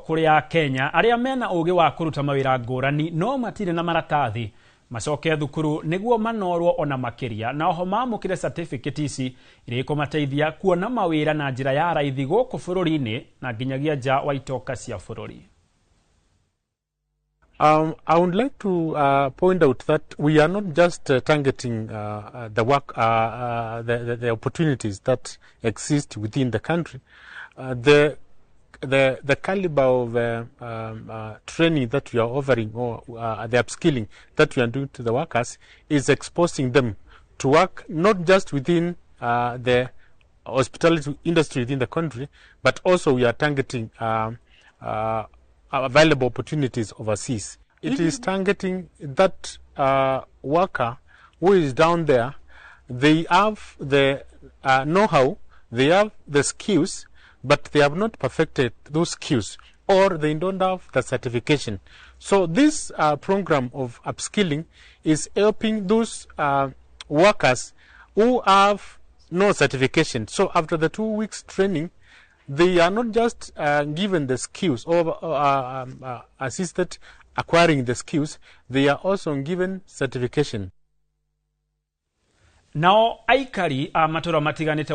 kũrĩ Akenya arĩa mena ũgĩ wa kũruta mawĩra ngũrani no matirĩ na maratathi macoke thukuru nĩguo manorwo ona makĩria na oho mamũkĩre certificate ici iria ikũmateithia kuona mawĩra na njĩra ya raithi gũkũ bũrũri-inĩ na nginyagia nja wa itoka cia bũrũri. I would like to point out that we are not just targeting the work, the opportunities that exist within the country. The caliber of training that we are offering, or the upskilling that we are doing to the workers, is exposing them to work not just within the hospitality industry within the country, but also we are targeting available opportunities overseas. It is targeting that worker who is down there. They have the know-how, they have the skills, but they have not perfected those skills, or they don't have the certification. So this program of upskilling is helping those workers who have no certification. So after the 2 weeks training, they are not just given the skills or assisted acquiring the skills, they are also given certification. Now aikari a matura matiganite